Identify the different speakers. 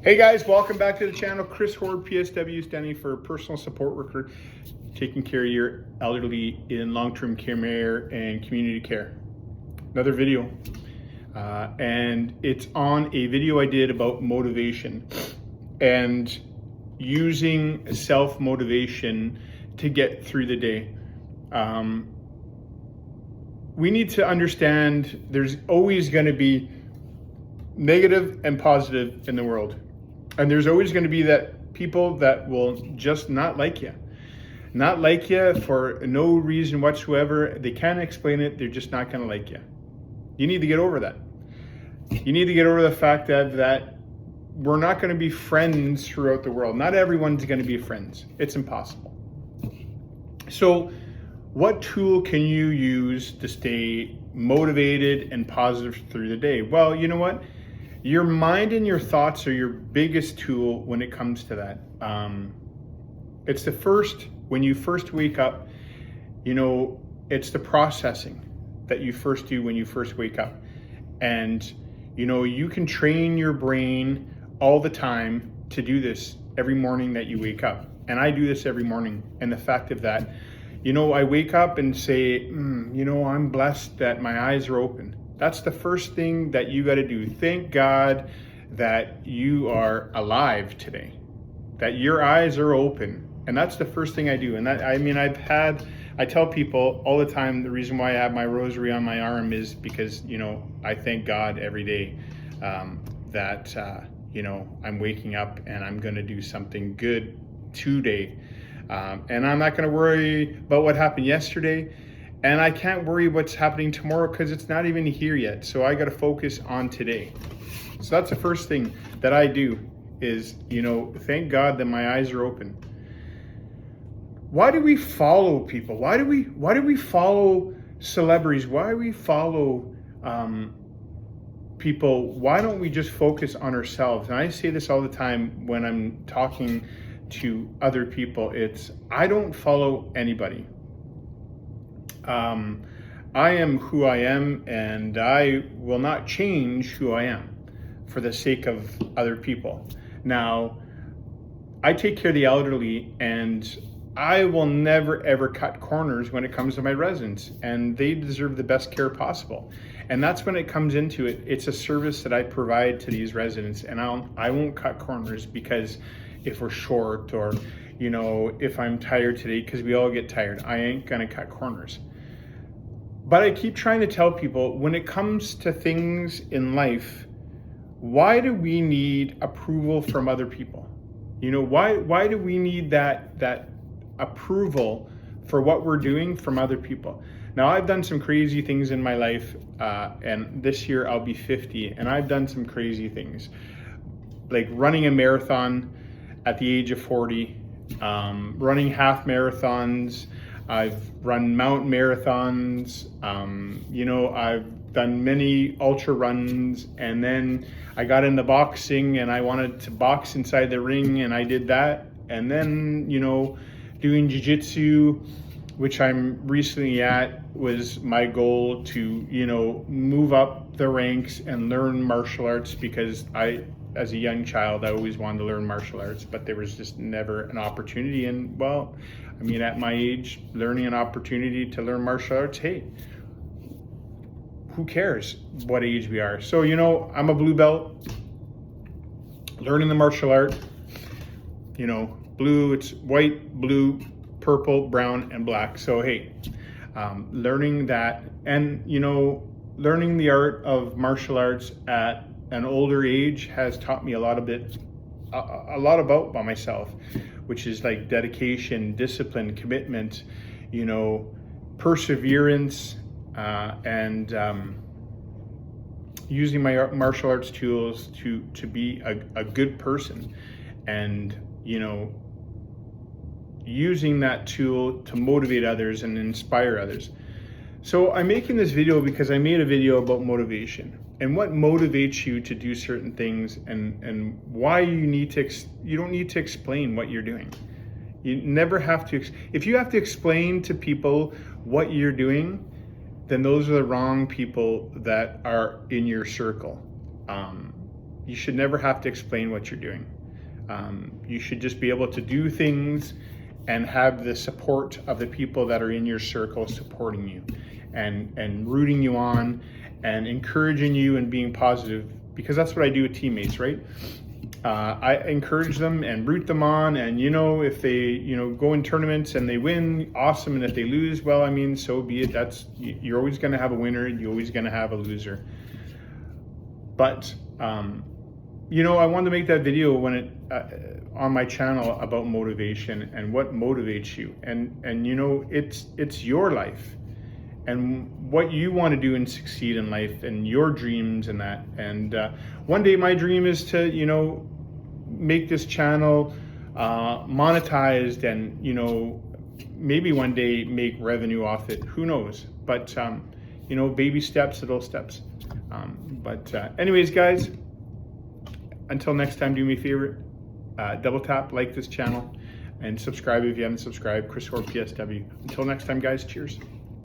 Speaker 1: Hey guys, welcome back to the channel. Chris Horde, PSW, standing for Personal Support Worker, taking care of your elderly in long-term care and community care. Another video, and it's on a video I did about motivation and using self-motivation to get through the day. We need to understand there's always going to be negative and positive in the world. And there's always going to be that people that will just not like you. Not like you for no reason whatsoever. They can't explain it. They're just not going to like you. You need to get over that. You need to get over the fact that we're not going to be friends throughout the world. Not everyone's going to be friends. It's impossible. So what tool can you use to stay motivated and positive through the day? Well, you know what? Your mind and your thoughts are your biggest tool when it comes to that. It's when you first wake up, it's the processing that you first do when you first wake up. And, you can train your brain all the time to do this every morning that you wake up. And I do this every morning. And the fact of that, I wake up and say, I'm blessed that my eyes are open. That's the first thing that you got to do. Thank God that you are alive today, that your eyes are open. And that's the first thing I do. And I tell people all the time, the reason why I have my rosary on my arm is because, I thank God every day that I'm waking up and I'm going to do something good today. And I'm not going to worry about what happened yesterday. And I can't worry what's happening tomorrow because it's not even here yet. So I got to focus on today. So that's the first thing that I do is, thank God that my eyes are open. Why do we follow people? Why do we follow celebrities? Why do we follow people? Why don't we just focus on ourselves? And I say this all the time when I'm talking to other people. I don't follow anybody. I am who I am, and I will not change who I am for the sake of other people. Now, I take care of the elderly, and I will never ever cut corners when it comes to my residents, and they deserve the best care possible. And that's when it comes into it. It's a service that I provide to these residents, and I won't cut corners because if we're short or, if I'm tired today, because we all get tired, I ain't gonna cut corners. But I keep trying to tell people, when it comes to things in life, why do we need approval from other people? Why do we need that approval for what we're doing from other people? Now, I've done some crazy things in my life, and this year I'll be 50, and I've done some crazy things, like running a marathon at the age of 40, running half marathons. I've run mountain marathons, I've done many ultra runs, and then I got into boxing and I wanted to box inside the ring, and I did that. And then, doing jiu-jitsu, which I'm recently at, was my goal to, move up the ranks and learn martial arts, because as a young child, I always wanted to learn martial arts, but there was just never an opportunity. And at my age, learning an opportunity to learn martial arts, hey, who cares what age we are? So, I'm a blue belt, learning the martial art, blue, it's white, blue, purple, brown, and black. So, hey, learning that, and, learning the art of martial arts at an older age has taught me a lot about myself, which is like dedication, discipline, commitment, perseverance, and using my martial arts tools to be a good person, and using that tool to motivate others and inspire others. So I'm making this video because I made a video about motivation and what motivates you to do certain things, and why you don't need to explain what you're doing. You never have to. If you have to explain to people what you're doing, then those are the wrong people that are in your circle. you should never have to explain what you're doing. You should just be able to do things and have the support of the people that are in your circle supporting you and rooting you on and encouraging you and being positive, because that's what I do with teammates, right? I encourage them and root them on, and if they go in tournaments and they win, awesome, and if they lose, well, I mean, so be it. You're always going to have a winner, and you're always going to have a loser. But I wanted to make that video on my channel about motivation and what motivates you, and it's your life and what you want to do and succeed in life and your dreams and that. And one day my dream is to make this channel monetized and maybe one day make revenue off it. Who knows? But baby steps, little steps. Anyways, guys, until next time, do me a favor, double tap, like this channel, and subscribe if you haven't subscribed. Chris Orr, PSW. Until next time, guys, cheers.